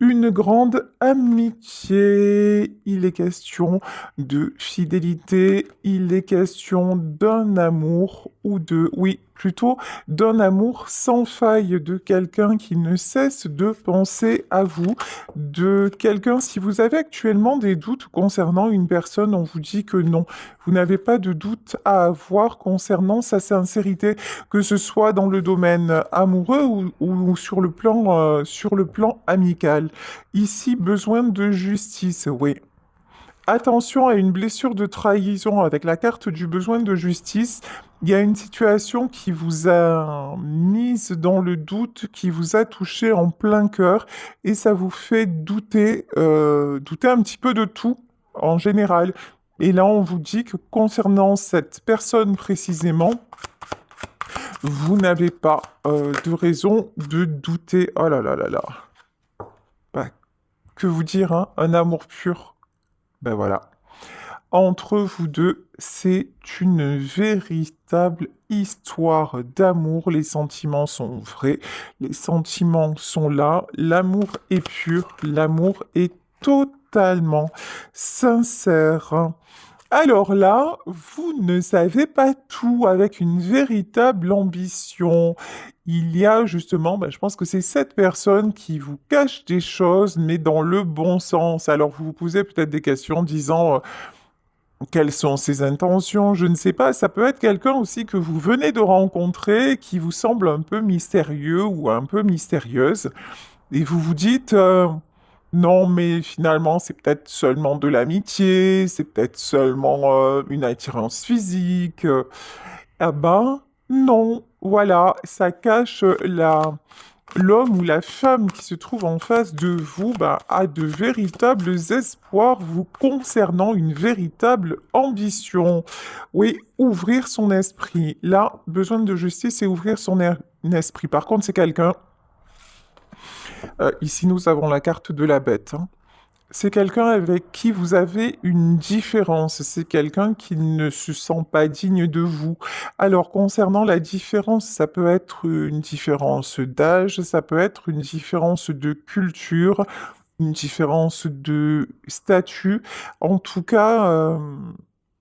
une grande amitié. Il est question de fidélité, il est question d'un amour ou de, oui, plutôt d'un amour sans faille, de quelqu'un qui ne cesse de penser à vous, de quelqu'un, si vous avez actuellement des doutes concernant une personne, on vous dit que non, vous n'avez pas de doute à avoir concernant sa sincérité, que ce soit dans le domaine amoureux ou sur le plan amical. Ici, besoin de justice, oui. Attention à une blessure de trahison avec la carte du besoin de justice. Il y a une situation qui vous a mise dans le doute, qui vous a touché en plein cœur et ça vous fait douter, douter un petit peu de tout en général. Et là, on vous dit que concernant cette personne précisément, vous n'avez pas de raison de douter. Oh là là là là. Bah, que vous dire, hein? Un amour pur. Ben voilà. Entre vous deux, c'est une véritable histoire d'amour. Les sentiments sont vrais, les sentiments sont là, l'amour est pur, l'amour est totalement sincère. Alors là, vous ne savez pas tout avec une véritable ambition. Il y a justement, je pense que c'est cette personne qui vous cache des choses, mais dans le bon sens. Alors vous vous posez peut-être des questions disant quelles sont ses intentions, je ne sais pas. Ça peut être quelqu'un aussi que vous venez de rencontrer, qui vous semble un peu mystérieux ou un peu mystérieuse. Et vous vous dites, non, mais finalement, c'est peut-être seulement de l'amitié, c'est peut-être seulement une attirance physique. Ah ben, non, voilà, ça cache l'homme ou la femme qui se trouve en face de vous a de véritables espoirs vous concernant, une véritable ambition. Oui, ouvrir son esprit. Là, besoin de justice et ouvrir son esprit. Par contre, c'est quelqu'un. Ici, nous avons la carte de la bête, hein. C'est quelqu'un avec qui vous avez une différence. C'est quelqu'un qui ne se sent pas digne de vous. Alors, concernant la différence, ça peut être une différence d'âge, ça peut être une différence de culture, une différence de statut. En tout cas,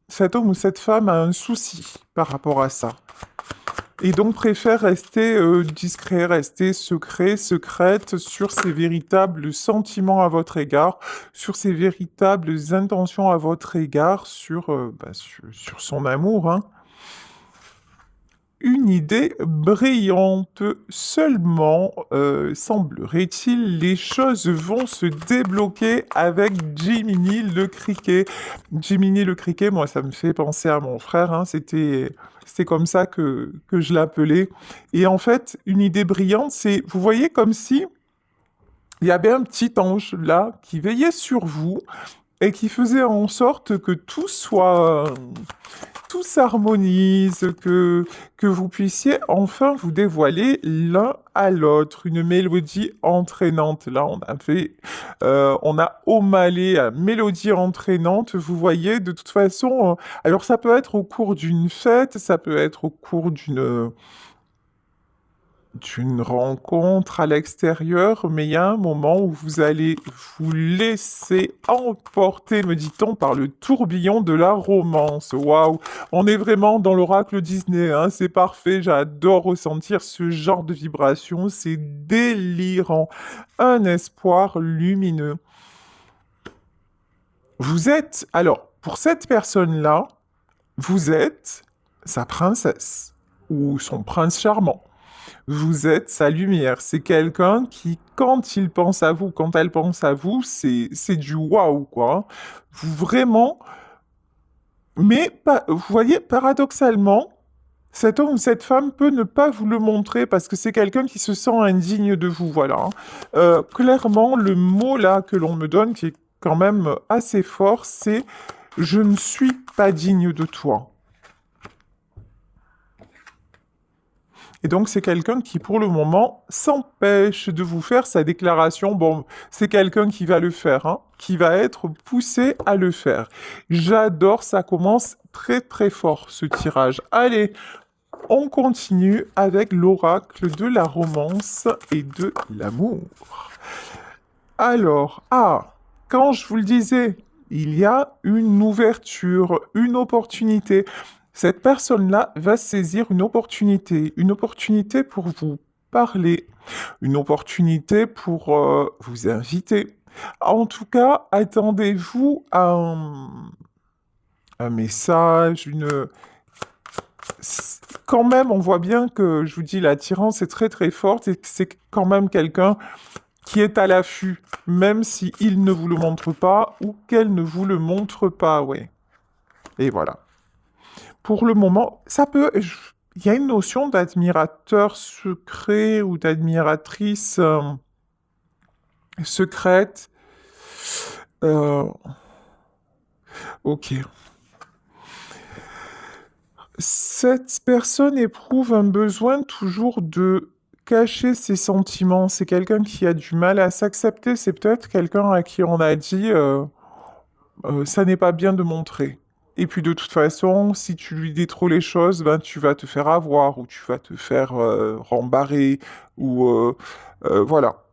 cet homme ou cette femme a un souci par rapport à ça. Et donc préfère rester discret, rester secret, secrète sur ses véritables sentiments à votre égard, sur ses véritables intentions à votre égard, sur son amour, hein. Une idée brillante. Seulement, semblerait-il, les choses vont se débloquer avec Jiminy le criquet. Jiminy le criquet, moi, ça me fait penser à mon frère, hein. C'était comme ça que je l'appelais. Et en fait, une idée brillante, c'est, vous voyez, comme si il y avait un petit ange là qui veillait sur vous et qui faisait en sorte que tout s'harmonise, que vous puissiez enfin vous dévoiler l'un à l'autre. Une mélodie entraînante. Là, on a O'Malley à mélodie entraînante. Vous voyez, de toute façon, alors ça peut être au cours d'une fête, ça peut être au cours d'une rencontre à l'extérieur, mais il y a un moment où vous allez vous laisser emporter, me dit-on, par le tourbillon de la romance. Waouh! On est vraiment dans l'oracle Disney, hein, c'est parfait, j'adore ressentir ce genre de vibration, c'est délirant. Un espoir lumineux. Vous êtes, alors, pour cette personne-là, vous êtes sa princesse ou son prince charmant. Vous êtes sa lumière. C'est quelqu'un qui, quand il pense à vous, quand elle pense à vous, c'est du waouh, quoi. Vous vraiment. Mais vous voyez, paradoxalement, cet homme ou cette femme peut ne pas vous le montrer parce que c'est quelqu'un qui se sent indigne de vous, voilà, hein. Clairement, le mot là que l'on me donne, qui est quand même assez fort, c'est je ne suis pas digne de toi. Et donc, c'est quelqu'un qui, pour le moment, s'empêche de vous faire sa déclaration. Bon, c'est quelqu'un qui va le faire, hein, qui va être poussé à le faire. J'adore, ça commence très très fort, ce tirage. Allez, on continue avec l'oracle de la romance et de l'amour. Alors, quand je vous le disais, il y a une ouverture, une opportunité. Cette personne-là va saisir une opportunité pour vous parler, une opportunité pour vous inviter. En tout cas, attendez-vous à un message, quand même, on voit bien que, je vous dis, l'attirance est très très forte et que c'est quand même quelqu'un qui est à l'affût, même si il ne vous le montre pas ou qu'elle ne vous le montre pas, ouais. Et voilà. Pour le moment, il y a une notion d'admirateur secret ou d'admiratrice secrète. Euh, ok. Cette personne éprouve un besoin toujours de cacher ses sentiments. C'est quelqu'un qui a du mal à s'accepter. C'est peut-être quelqu'un à qui on a dit ça n'est pas bien de montrer. Et puis de toute façon, si tu lui dis trop les choses, ben tu vas te faire avoir ou tu vas te faire rembarrer ou voilà.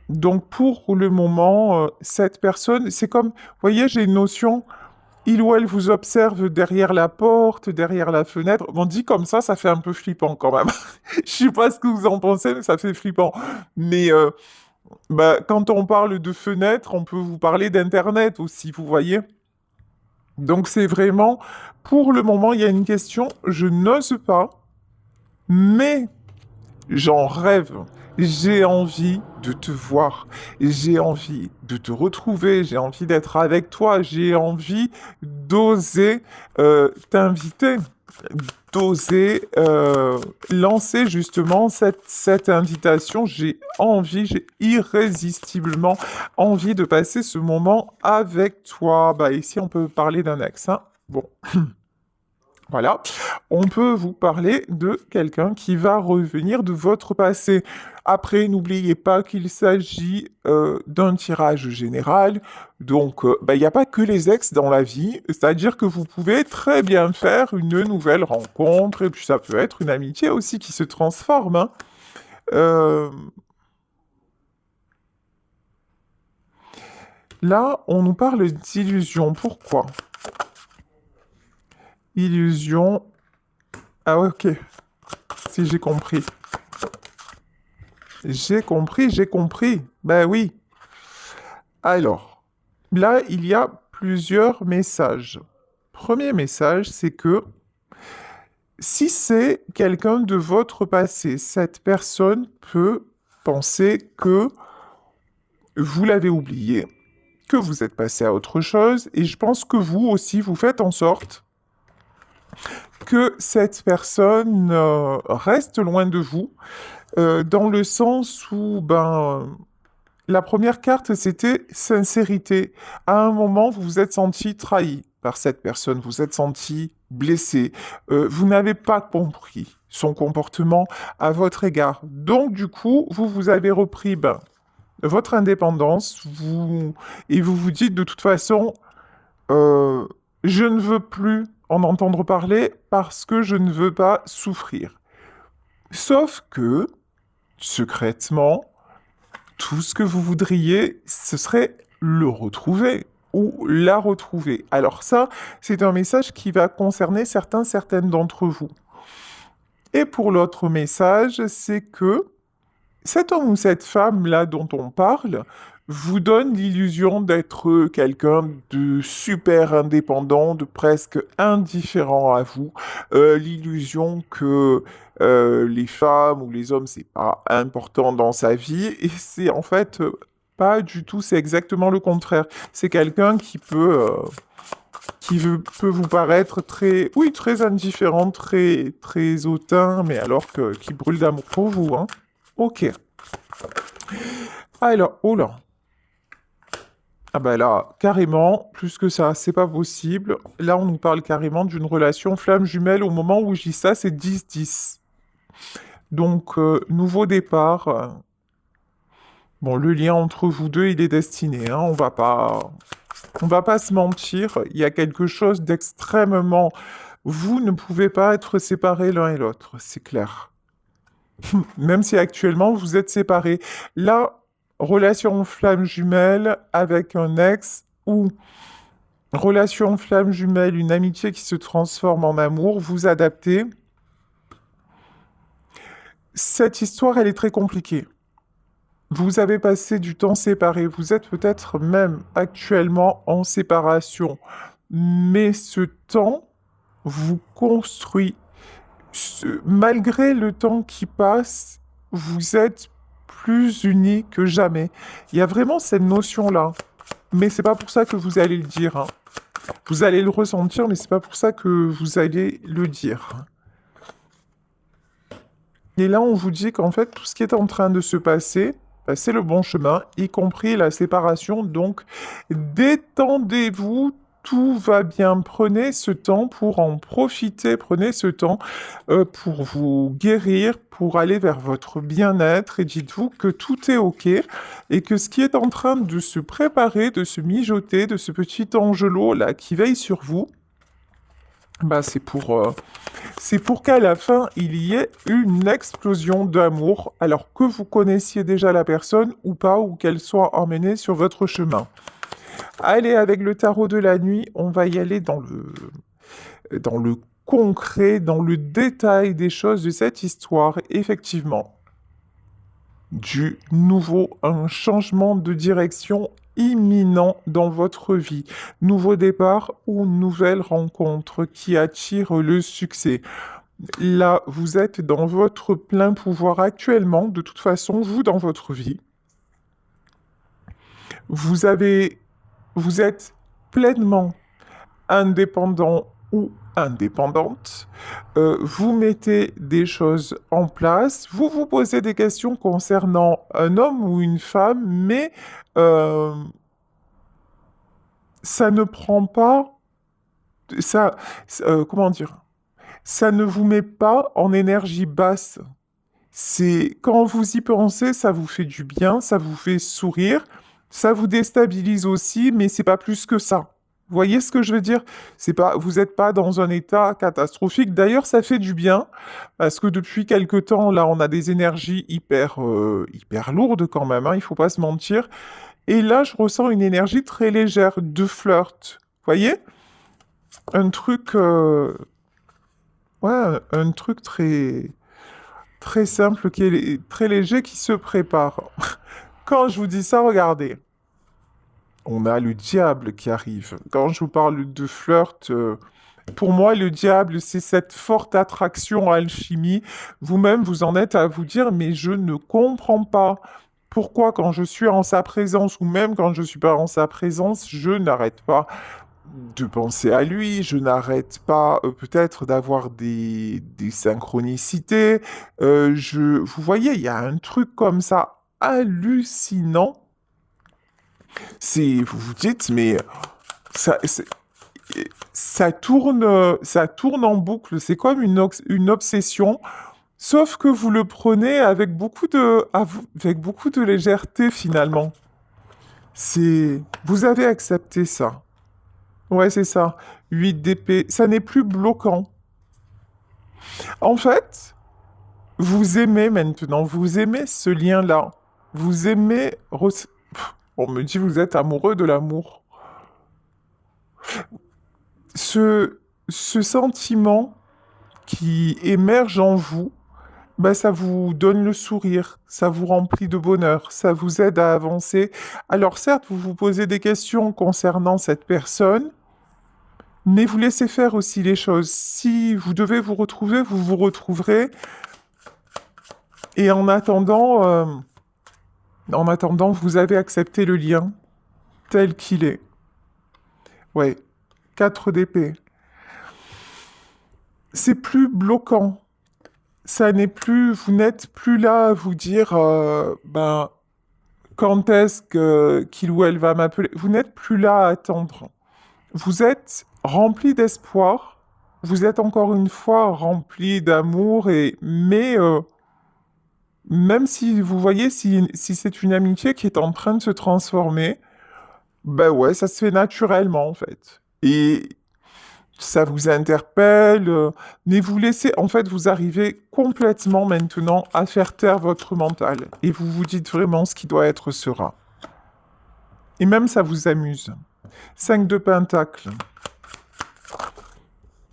Donc pour le moment, cette personne, c'est comme, vous voyez, j'ai une notion, il ou elle vous observe derrière la porte, derrière la fenêtre. On dit comme ça fait un peu flippant quand même. Je sais pas ce que vous en pensez, mais ça fait flippant. Mais bah, quand on parle de fenêtre, on peut vous parler d'Internet aussi, vous voyez? Donc c'est vraiment, pour le moment, il y a une question, je n'ose pas, mais j'en rêve. J'ai envie de te voir, j'ai envie de te retrouver, j'ai envie d'être avec toi, j'ai envie d'oser t'inviter, d'oser lancer justement cette invitation. J'ai irrésistiblement envie de passer ce moment avec toi. Bah ici, on peut parler d'un ex, hein. Bon. Voilà, on peut vous parler de quelqu'un qui va revenir de votre passé. Après, n'oubliez pas qu'il s'agit d'un tirage général, donc bah, il n'y a pas que les ex dans la vie, c'est-à-dire que vous pouvez très bien faire une nouvelle rencontre, et puis ça peut être une amitié aussi qui se transforme, hein. Euh, Là, on nous parle d'illusion. Pourquoi? Illusion. Ah ouais, ok, si j'ai compris. J'ai compris, j'ai compris. Ben oui. Alors, là, il y a plusieurs messages. Premier message, c'est que si c'est quelqu'un de votre passé, cette personne peut penser que vous l'avez oublié, que vous êtes passé à autre chose, et je pense que vous aussi, vous faites en sorte que cette personne reste loin de vous, dans le sens où, ben, la première carte, c'était sincérité. À un moment, vous vous êtes senti trahi par cette personne, vous vous êtes senti blessé, vous n'avez pas compris son comportement à votre égard. Donc, du coup, vous avez repris ben, votre indépendance, et vous vous dites de toute façon, euh, je ne veux plus en entendre parler parce que je ne veux pas souffrir. Sauf que, secrètement, tout ce que vous voudriez, ce serait le retrouver ou la retrouver. Alors ça, c'est un message qui va concerner certaines d'entre vous. Et pour l'autre message, c'est que cet homme ou cette femme-là dont on parle vous donne l'illusion d'être quelqu'un de super indépendant, de presque indifférent à vous, l'illusion que les femmes ou les hommes, c'est pas important dans sa vie, et c'est en fait pas du tout, c'est exactement le contraire. C'est quelqu'un peut vous paraître très, oui, très indifférent, très hautain, mais alors qui brûle d'amour pour vous, hein. Ok. Alors, oh là. Ah bah là, carrément, plus que ça, c'est pas possible. Là, on nous parle carrément d'une relation flamme jumelle. Au moment où je dis ça, c'est 10-10. Donc, nouveau départ. Bon, le lien entre vous deux, il est destiné, hein. On va pas se mentir. Il y a quelque chose d'extrêmement... Vous ne pouvez pas être séparés l'un et l'autre, c'est clair. Même si actuellement vous êtes séparés. Là, relation flamme jumelle avec un ex ou relation flamme jumelle, une amitié qui se transforme en amour, vous adaptez. Cette histoire, elle est très compliquée. Vous avez passé du temps séparé, vous êtes peut-être même actuellement en séparation, mais ce temps vous construit. Malgré le temps qui passe, vous êtes plus unis que jamais. Il y a vraiment cette notion-là, mais c'est pas pour ça que vous allez le dire, hein. Vous allez le ressentir, mais c'est pas pour ça que vous allez le dire. Et là, on vous dit qu'en fait, tout ce qui est en train de se passer, bah, c'est le bon chemin, y compris la séparation. Donc, détendez-vous, tout va bien. Prenez ce temps pour en profiter, prenez ce temps pour vous guérir, pour aller vers votre bien-être et dites-vous que tout est OK et que ce qui est en train de se préparer, de se mijoter, de ce petit angelot là qui veille sur vous, bah, c'est pour qu'à la fin, il y ait une explosion d'amour, alors que vous connaissiez déjà la personne ou pas, ou qu'elle soit emmenée sur votre chemin. Allez, avec le tarot de la nuit, on va y aller dans le concret, dans le détail des choses de cette histoire. Effectivement, un changement de direction imminent dans votre vie. Nouveau départ ou nouvelle rencontre qui attire le succès. Là, vous êtes dans votre plein pouvoir actuellement. De toute façon, vous, dans votre vie, vous êtes pleinement indépendant ou indépendante. Vous mettez des choses en place. Vous vous posez des questions concernant un homme ou une femme, mais euh, ça ne prend pas... Ça, comment dire? Ça ne vous met pas en énergie basse. C'est quand vous y pensez, ça vous fait du bien, ça vous fait sourire, ça vous déstabilise aussi, mais c'est pas plus que ça. Vous voyez ce que je veux dire? C'est pas, vous n'êtes pas dans un état catastrophique. D'ailleurs, ça fait du bien parce que depuis quelque temps, là, on a des énergies hyper lourdes quand même. Hein, il faut pas se mentir. Et là, je ressens une énergie très légère de flirt. Vous voyez? Un truc, ouais, un truc très simple, qui est très léger, qui se prépare. Quand je vous dis ça, regardez, on a le diable qui arrive. Quand je vous parle de flirt, pour moi, le diable, c'est cette forte attraction alchimie. Vous-même, vous en êtes à vous dire, mais je ne comprends pas pourquoi quand je suis en sa présence, ou même quand je suis pas en sa présence, je n'arrête pas de penser à lui, je n'arrête pas peut-être d'avoir des synchronicités. Vous voyez, il y a un truc comme ça hallucinant. Vous vous dites, mais ça, c'est- ça tourne en boucle. C'est comme une obsession, sauf que vous le prenez avec avec beaucoup de légèreté finalement. Vous avez accepté ça. Ouais, c'est ça. 8 d'épée, ça n'est plus bloquant. En fait, vous aimez maintenant, vous aimez ce lien-là. Vous aimez... On me dit vous êtes amoureux de l'amour. Ce, ce sentiment qui émerge en vous, bah, ça vous donne le sourire, ça vous remplit de bonheur, ça vous aide à avancer. Alors certes, vous vous posez des questions concernant cette personne, mais vous laissez faire aussi les choses. Si vous devez vous retrouver, vous vous retrouverez. Et en attendant, vous avez accepté le lien tel qu'il est. Ouais, 4 d'épée. C'est plus bloquant. Ça n'est plus, vous n'êtes plus là à vous dire, ben, quand est-ce qu'il ou elle va m'appeler. Vous n'êtes plus là à attendre. Vous êtes rempli d'espoir. Vous êtes encore une fois rempli d'amour mais même si vous voyez, si c'est une amitié qui est en train de se transformer, ben ouais, ça se fait naturellement en fait. Et ça vous interpelle, mais vous laissez, en fait, vous arrivez complètement maintenant à faire taire votre mental. Et vous vous dites vraiment ce qui doit être sera. Et même ça vous amuse. 5 de Pentacle.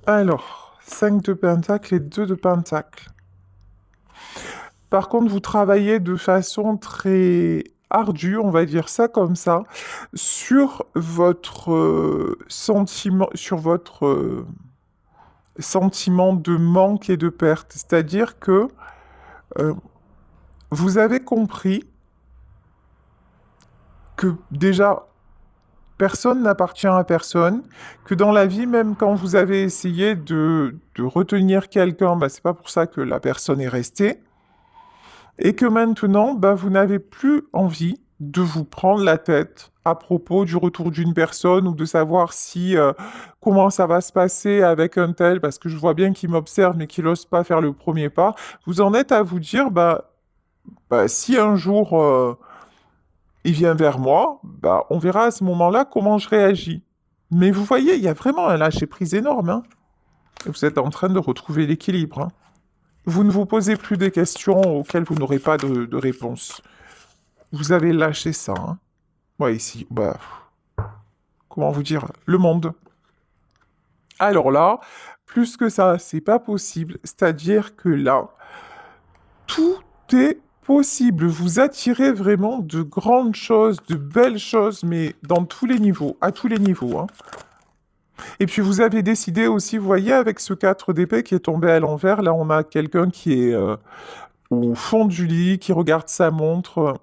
Alors, 5 de Pentacle et 2 de Pentacle. Par contre, vous travaillez de façon très ardue, on va dire ça comme ça, sur votre sentiment, sentiment de manque et de perte. C'est-à-dire que euh, vous avez compris que déjà, personne n'appartient à personne, que dans la vie, même quand vous avez essayé de retenir quelqu'un, bah, c'est pas pour ça que la personne est restée, et que maintenant, bah, vous n'avez plus envie de vous prendre la tête à propos du retour d'une personne ou de savoir si comment ça va se passer avec un tel, parce que je vois bien qu'il m'observe mais qu'il n'ose pas faire le premier pas. Vous en êtes à vous dire, bah, si un jour il vient vers moi, bah, on verra à ce moment-là comment je réagis. Mais vous voyez, il y a vraiment un lâcher-prise énorme, hein. Vous êtes en train de retrouver l'équilibre, hein. Vous ne vous posez plus des questions auxquelles vous n'aurez pas de réponse. Vous avez lâché ça, hein. Ouais, ici, bah, comment vous dire, le monde. Alors là, plus que ça, c'est pas possible. C'est-à-dire que là, tout est possible. Vous attirez vraiment de grandes choses, de belles choses, mais dans tous les niveaux, à tous les niveaux, hein. Et puis vous avez décidé aussi, vous voyez, avec ce 4 d'épée qui est tombé à l'envers, là on a quelqu'un qui est au fond du lit, qui regarde sa montre.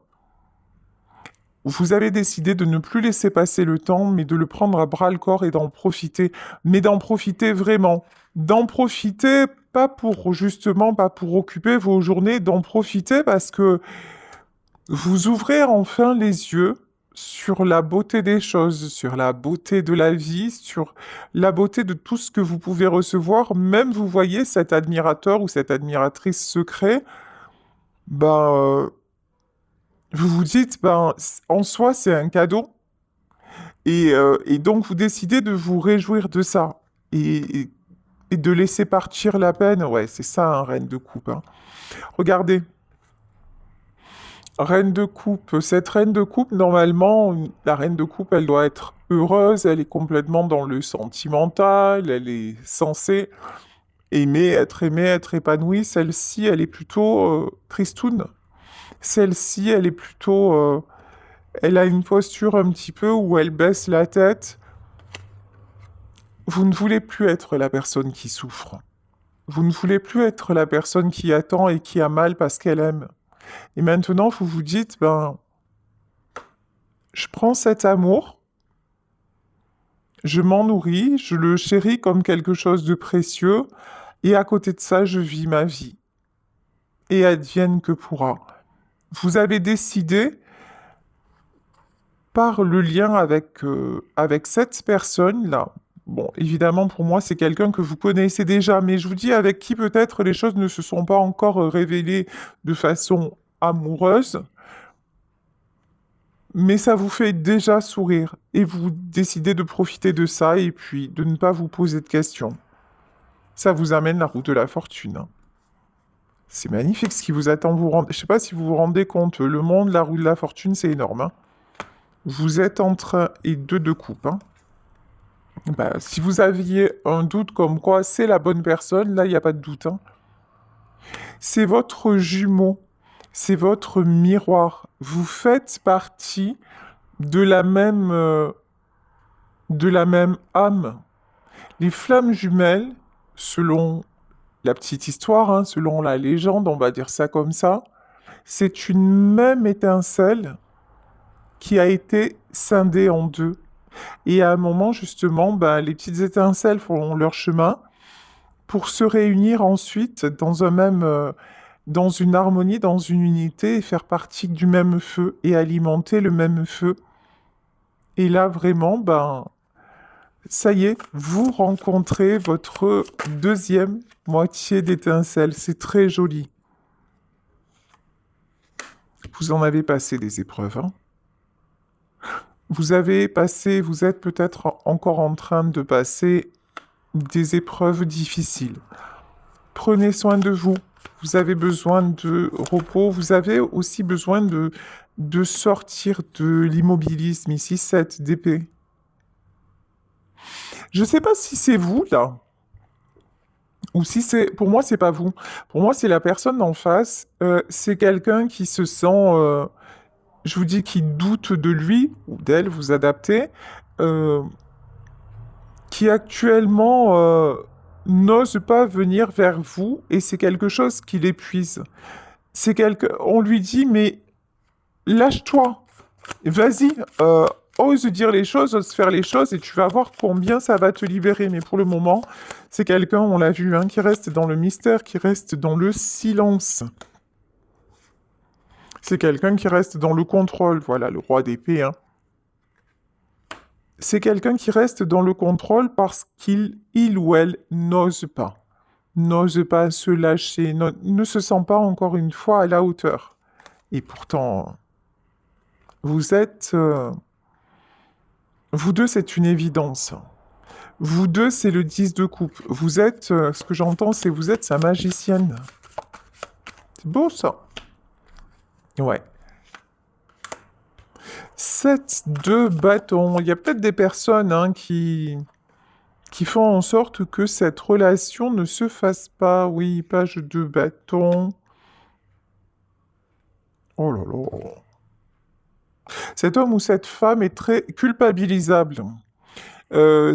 Vous avez décidé de ne plus laisser passer le temps, mais de le prendre à bras le corps et d'en profiter. Mais d'en profiter vraiment. D'en profiter pas pour justement, pas pour occuper vos journées, d'en profiter parce que vous ouvrez enfin les yeux sur la beauté des choses, sur la beauté de la vie, sur la beauté de tout ce que vous pouvez recevoir. Même vous voyez cet admirateur ou cette admiratrice secret, ben, vous vous dites, ben, en soi, c'est un cadeau. Et donc, vous décidez de vous réjouir de ça. Et de laisser partir la peine. Ouais, c'est ça, un reine de coupe, hein. Regardez. Reine de coupe. Cette reine de coupe, normalement, la reine de coupe, elle doit être heureuse. Elle est complètement dans le sentimental. Elle est censée aimer, être épanouie. Celle-ci, elle est plutôt tristoune. Celle-ci, elle est plutôt... elle a une posture un petit peu où elle baisse la tête. Vous ne voulez plus être la personne qui souffre. Vous ne voulez plus être la personne qui attend et qui a mal parce qu'elle aime. Et maintenant, vous vous dites, ben, je prends cet amour, je m'en nourris, je le chéris comme quelque chose de précieux, et à côté de ça, je vis ma vie. Et advienne que pourra. Vous avez décidé, par le lien avec cette personne-là, bon, évidemment, pour moi, c'est quelqu'un que vous connaissez déjà, mais je vous dis avec qui peut-être les choses ne se sont pas encore révélées de façon amoureuse, mais ça vous fait déjà sourire, et vous décidez de profiter de ça, et puis de ne pas vous poser de questions. Ça vous amène la route de la fortune, hein. C'est magnifique ce qui vous attend. Je sais pas si vous vous rendez compte, le monde, la roue de la fortune, c'est énorme, hein. Vous êtes en train, et deux de coupe, hein. Bah, si vous aviez un doute comme quoi c'est la bonne personne, là, il n'y a pas de doute, hein. C'est votre jumeau, c'est votre miroir. Vous faites partie de la même âme. Les flammes jumelles, selon la petite histoire, hein, selon la légende, on va dire ça comme ça, c'est une même étincelle qui a été scindée en deux. Et à un moment, justement, bah, les petites étincelles font leur chemin pour se réunir ensuite dans une harmonie, dans une unité, et faire partie du même feu et alimenter le même feu. Et là, vraiment, ben, ça y est, vous rencontrez votre deuxième moitié d'étincelle. C'est très joli. Vous en avez passé des épreuves, hein. Vous êtes peut-être encore en train de passer des épreuves difficiles. Prenez soin de vous. Vous avez besoin de repos. Vous avez aussi besoin de sortir de l'immobilisme ici, cette d'épée. Je ne sais pas si c'est vous, là, ou si c'est... Pour moi, c'est pas vous. Pour moi, c'est la personne d'en face. C'est quelqu'un qui se sent... je vous dis qui doute de lui ou d'elle, vous adaptez, euh, qui actuellement n'ose pas venir vers vous et c'est quelque chose qui l'épuise. On lui dit, mais lâche-toi, vas-y, ose dire les choses, ose faire les choses et tu vas voir combien ça va te libérer. Mais pour le moment, c'est quelqu'un, on l'a vu, hein, qui reste dans le mystère, qui reste dans le silence. C'est quelqu'un qui reste dans le contrôle, voilà, le roi d'épée, hein. C'est quelqu'un qui reste dans le contrôle parce il ou elle n'ose pas se lâcher, ne se sent pas encore une fois à la hauteur. Et pourtant, vous êtes... vous deux, c'est une évidence. Vous deux, c'est le 10 de coupe. Vous êtes, ce que j'entends, c'est vous êtes sa magicienne. C'est beau ça. Ouais. 7 de bâton. Il y a peut-être des personnes hein, qui font en sorte que cette relation ne se fasse pas. Oui, page de bâton. Oh là là. Cet homme ou cette femme est très culpabilisable.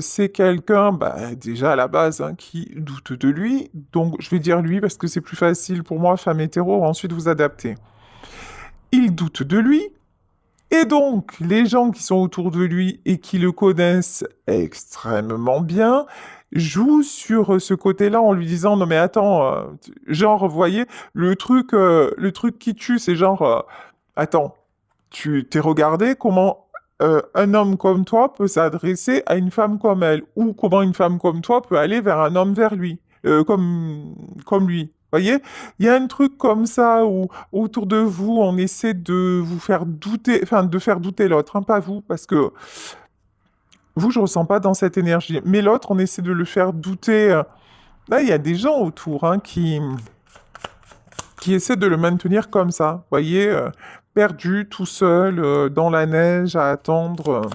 C'est quelqu'un, bah, déjà à la base, hein, qui doute de lui. Donc, je vais dire lui parce que c'est plus facile pour moi, femme hétéro, ensuite vous adapter. Il doute de lui. Et donc, les gens qui sont autour de lui et qui le connaissent extrêmement bien jouent sur ce côté-là en lui disant non mais attends, genre, vous voyez, le truc qui tue, c'est genre, attends, tu t'es regardé comment un homme comme toi peut s'adresser à une femme comme elle, ou comment une femme comme toi peut aller vers un homme vers lui, comme lui. Voyez, il y a un truc comme ça où autour de vous, on essaie de vous faire douter, enfin de faire douter l'autre, hein, pas vous, parce que vous, je ressens pas dans cette énergie, mais l'autre, on essaie de le faire douter. Là, il y a des gens autour hein, qui essaie de le maintenir comme ça, vous voyez, perdu, tout seul, dans la neige, à attendre.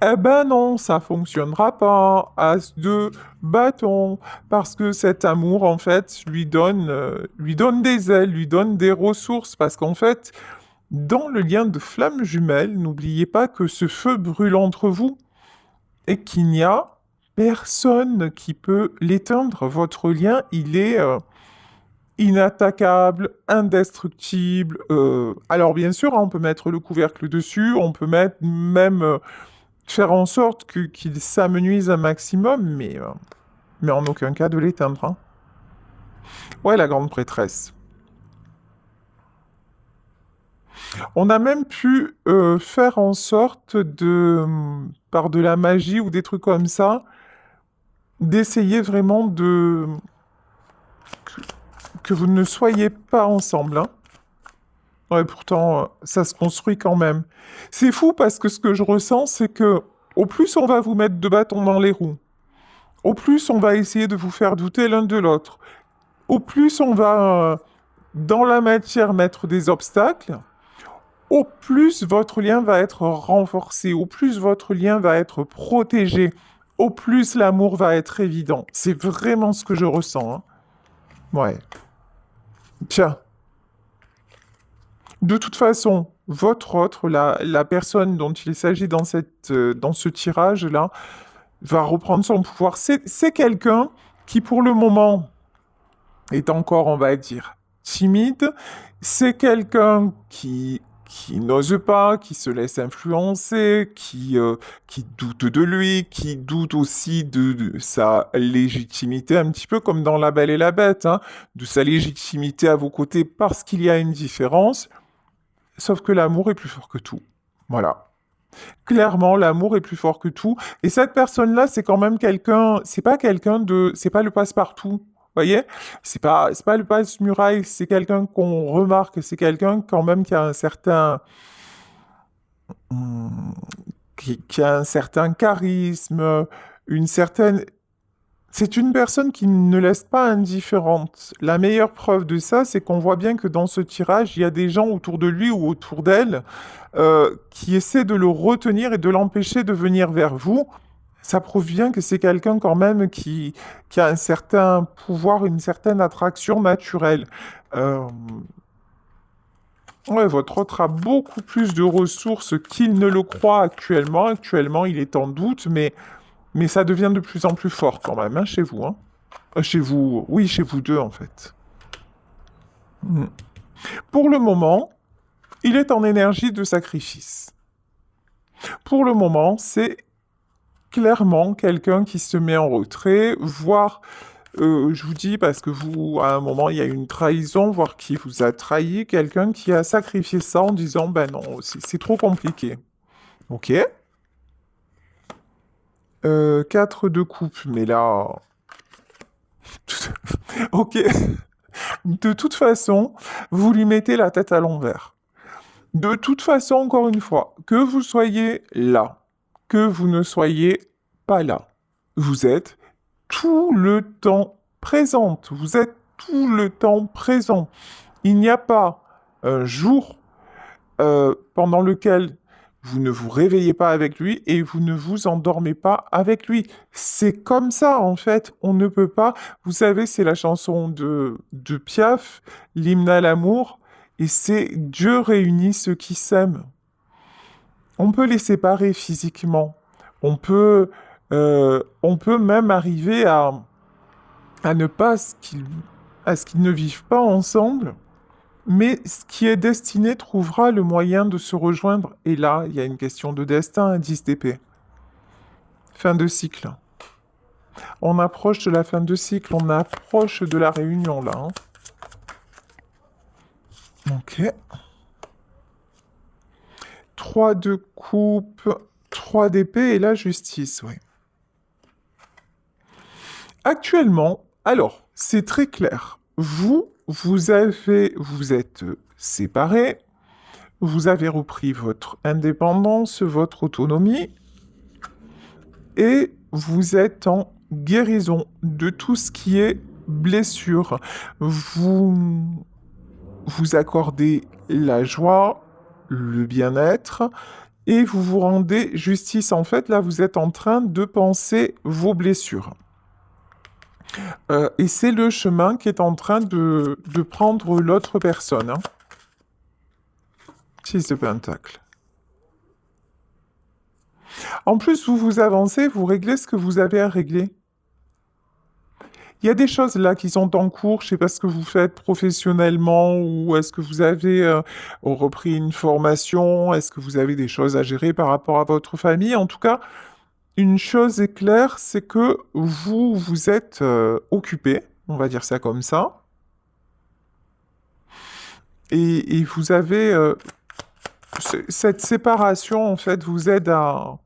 Eh ben non, ça fonctionnera pas. As de bâton, parce que cet amour, en fait, lui donne des ailes, lui donne des ressources, parce qu'en fait, dans le lien de flamme jumelle, n'oubliez pas que ce feu brûle entre vous et qu'il n'y a personne qui peut l'éteindre. Votre lien, il est inattaquable, indestructible. Alors bien sûr, hein, on peut mettre le couvercle dessus, on peut mettre même faire en sorte qu'il s'amenuise un maximum, mais en aucun cas de l'éteindre. Hein. Ouais, la grande prêtresse. On a même pu faire en sorte par de la magie ou des trucs comme ça, d'essayer vraiment que vous ne soyez pas ensemble. Hein. Ouais, pourtant, ça se construit quand même. C'est fou parce que ce que je ressens, c'est que au plus on va vous mettre de bâtons dans les roues, au plus on va essayer de vous faire douter l'un de l'autre, au plus on va, dans la matière, mettre des obstacles, au plus votre lien va être renforcé, au plus votre lien va être protégé, au plus l'amour va être évident. C'est vraiment ce que je ressens. Hein. Ouais. Tiens. De toute façon, votre autre, la personne dont il s'agit dans ce tirage-là, va reprendre son pouvoir. C'est quelqu'un qui, pour le moment, est encore, on va dire, timide. C'est quelqu'un qui n'ose pas, qui se laisse influencer, qui doute de lui, qui doute aussi de sa légitimité, un petit peu comme dans La Belle et la Bête, hein, de sa légitimité à vos côtés parce qu'il y a une différence. Sauf que l'amour est plus fort que tout. Voilà. Clairement, l'amour est plus fort que tout. Et cette personne-là, c'est quand même quelqu'un, c'est pas le passe-partout. Vous voyez? C'est pas le passe-muraille, c'est quelqu'un qu'on remarque, c'est quelqu'un quand même qui a un certain, qui a un certain charisme, une certaine C'est une personne qui ne laisse pas indifférente. La meilleure preuve de ça, c'est qu'on voit bien que dans ce tirage, il y a des gens autour de lui ou autour d'elle qui essaient de le retenir et de l'empêcher de venir vers vous. Ça prouve bien que c'est quelqu'un quand même qui a un certain pouvoir, une certaine attraction naturelle. Euh, ouais, votre autre a beaucoup plus de ressources qu'il ne le croit actuellement. Actuellement, il est en doute, mais ça devient de plus en plus fort quand même, hein, chez vous, hein. Chez vous, oui, chez vous deux en fait. Mm. Pour le moment, il est en énergie de sacrifice. Pour le moment, c'est clairement quelqu'un qui se met en retrait, voire, je vous dis, parce que vous, à un moment, il y a eu une trahison, voire qui vous a trahi, quelqu'un qui a sacrifié ça en disant, ben non, c'est trop compliqué. Ok? 4 de coupe, mais là... Ok. De toute façon, vous lui mettez la tête à l'envers. De toute façon, encore une fois, que vous soyez là, que vous ne soyez pas là, vous êtes tout le temps présente. Vous êtes tout le temps présent. Il n'y a pas un jour pendant lequel vous ne vous réveillez pas avec lui et vous ne vous endormez pas avec lui. C'est comme ça, en fait. On ne peut pas. Vous savez, c'est la chanson de Piaf, l'hymne à l'amour, et c'est Dieu réunit ceux qui s'aiment. On peut les séparer physiquement. On peut même arriver à ne pas à ce qu'ils ne vivent pas ensemble, mais ce qui est destiné trouvera le moyen de se rejoindre. Et là, il y a une question de destin à 10 d'épée. Fin de cycle. On approche de la fin de cycle, on approche de la réunion là, hein. Ok. 3 de coupe, 3 d'épée et la justice, oui. Actuellement, alors, c'est très clair. Vous êtes séparés, vous avez repris votre indépendance, votre autonomie, et vous êtes en guérison de tout ce qui est blessure. Vous accordez la joie, le bien-être, et vous vous rendez justice. En fait, là, vous êtes en train de penser vos blessures. Et c'est le chemin qui est en train de prendre l'autre personne, hein. 6 de Pentacle. En plus, vous avancez, vous réglez ce que vous avez à régler. Il y a des choses là qui sont en cours, je ne sais pas ce que vous faites professionnellement ou est-ce que vous avez repris une formation, est-ce que vous avez des choses à gérer par rapport à votre famille. En tout cas, une chose est claire, c'est que vous vous êtes occupé, on va dire ça comme ça, et vous avez cette séparation en fait vous aide à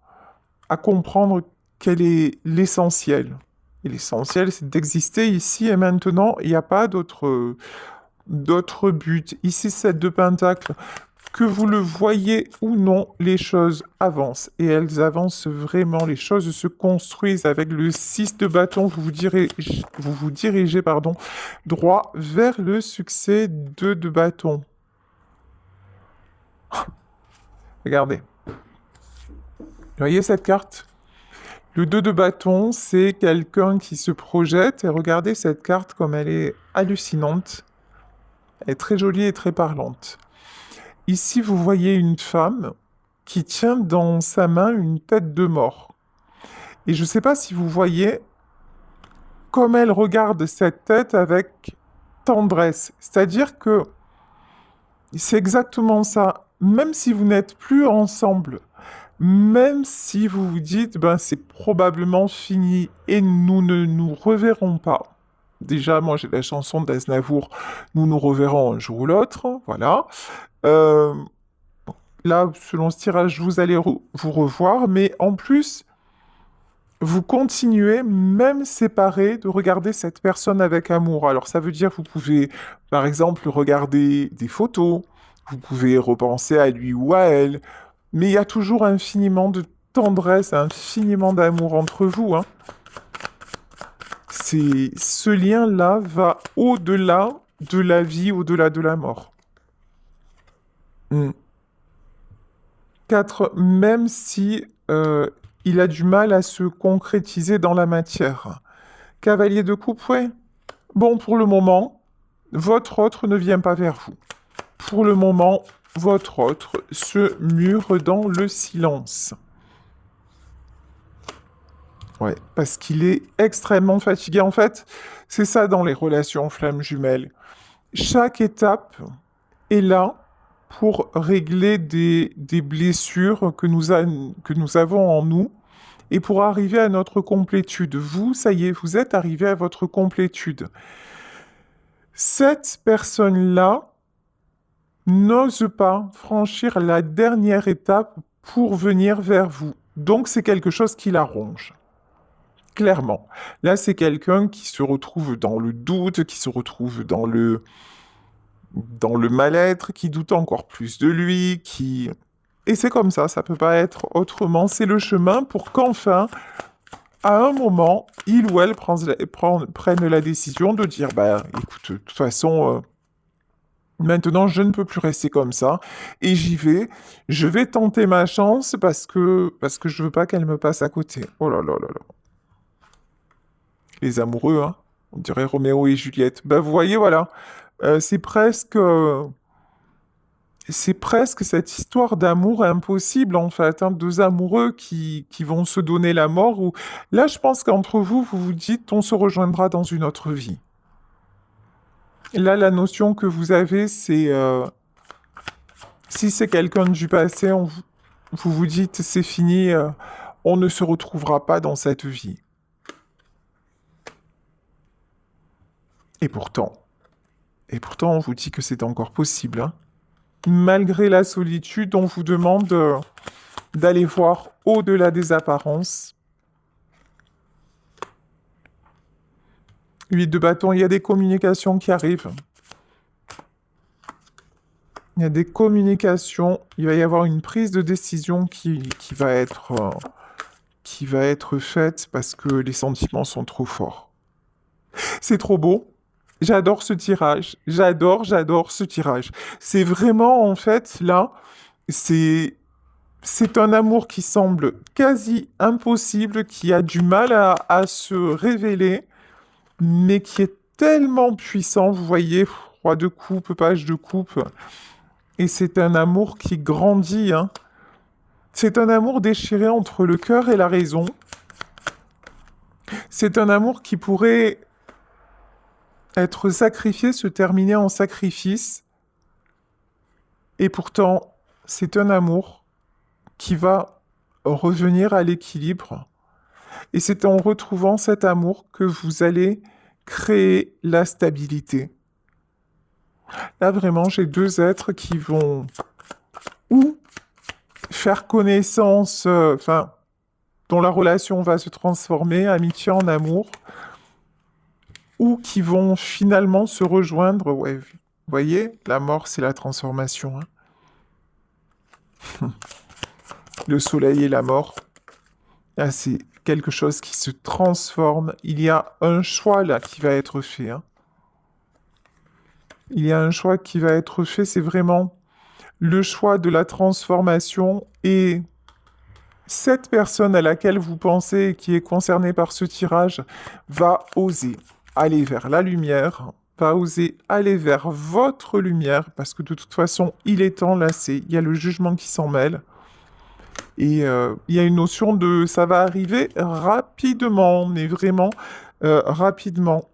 comprendre quel est l'essentiel. Et l'essentiel, c'est d'exister ici et maintenant. Il n'y a pas d'autre but. Ici, 7 de Pentacle. Que vous le voyez ou non, les choses avancent. Et elles avancent vraiment. Les choses se construisent. Avec le 6 de bâton, vous vous dirigez, pardon, droit vers le succès. 2 de bâton. Regardez. Vous voyez cette carte? Le 2 de bâton, c'est quelqu'un qui se projette. Et regardez cette carte comme elle est hallucinante. Elle est très jolie et très parlante. Ici, vous voyez une femme qui tient dans sa main une tête de mort. Et je ne sais pas si vous voyez comme elle regarde cette tête avec tendresse. C'est-à-dire que c'est exactement ça. Même si vous n'êtes plus ensemble, même si vous vous dites, ben c'est probablement fini et nous ne nous reverrons pas. Déjà, moi j'ai la chanson d'Aznavour, nous nous reverrons un jour ou l'autre, voilà. Euh, Là, selon ce tirage, vous allez vous revoir, mais en plus, vous continuez, même séparés, de regarder cette personne avec amour. Alors ça veut dire que vous pouvez, par exemple, regarder des photos, vous pouvez repenser à lui ou à elle, mais il y a toujours infiniment de tendresse, infiniment d'amour entre vous, hein. Ce lien-là va au-delà de la vie, au-delà de la mort. 4, même si il a du mal à se concrétiser dans la matière. Cavalier de coupe, ouais. Bon, pour le moment, votre autre ne vient pas vers vous. Pour le moment, votre autre se mure dans le silence. Ouais, parce qu'il est extrêmement fatigué. En fait, c'est ça dans les relations flammes jumelles. Chaque étape est là pour régler des blessures que nous avons en nous et pour arriver à notre complétude. Vous, ça y est, vous êtes arrivé à votre complétude. Cette personne-là n'ose pas franchir la dernière étape pour venir vers vous. Donc c'est quelque chose qui la ronge. Clairement. Là, c'est quelqu'un qui se retrouve dans le doute, qui se retrouve dans le mal-être, qui doute encore plus de lui, qui... Et c'est comme ça peut pas être autrement. C'est le chemin pour qu'enfin, à un moment, il ou elle prenne la décision de dire, bah, écoute, de toute façon, maintenant, je ne peux plus rester comme ça, et j'y vais. Je vais tenter ma chance parce que je veux pas qu'elle me passe à côté. Oh là là là là. Les amoureux, hein. On dirait Roméo et Juliette. Ben, vous voyez, voilà. C'est presque cette histoire d'amour impossible, en fait, hein, deux amoureux qui vont se donner la mort. Ou... Là, je pense qu'entre vous, vous vous dites, on se rejoindra dans une autre vie. Là, la notion que vous avez, c'est... si c'est quelqu'un du passé, vous vous dites, c'est fini, on ne se retrouvera pas dans cette vie. Et pourtant, on vous dit que c'est encore possible, hein. Malgré la solitude, on vous demande d'aller voir au-delà des apparences. 8 de bâton, il y a des communications qui arrivent. Il y a des communications, il va y avoir une prise de décision qui va être faite parce que les sentiments sont trop forts. C'est trop beau. J'adore ce tirage. J'adore ce tirage. C'est vraiment, en fait, là, c'est un amour qui semble quasi impossible, qui a du mal à se révéler, mais qui est tellement puissant. Vous voyez, roi de coupe, page de coupe. Et c'est un amour qui grandit, hein. C'est un amour déchiré entre le cœur et la raison. C'est un amour qui pourrait être sacrifié, se terminer en sacrifice. Et pourtant, c'est un amour qui va revenir à l'équilibre. Et c'est en retrouvant cet amour que vous allez créer la stabilité. Là, vraiment, j'ai deux êtres qui vont ou faire connaissance, dont la relation va se transformer, amitié en amour, ou qui vont finalement se rejoindre. Ouais, vous voyez, la mort, c'est la transformation, hein. Le soleil et la mort, là, c'est quelque chose qui se transforme. Il y a un choix là qui va être fait, hein. Il y a un choix qui va être fait, c'est vraiment le choix de la transformation, et cette personne à laquelle vous pensez et qui est concernée par ce tirage va oser aller vers la lumière, va oser aller vers votre lumière, parce que de toute façon, il est temps, là, il y a le jugement qui s'en mêle. Et il y a une notion de ça va arriver rapidement, mais vraiment rapidement.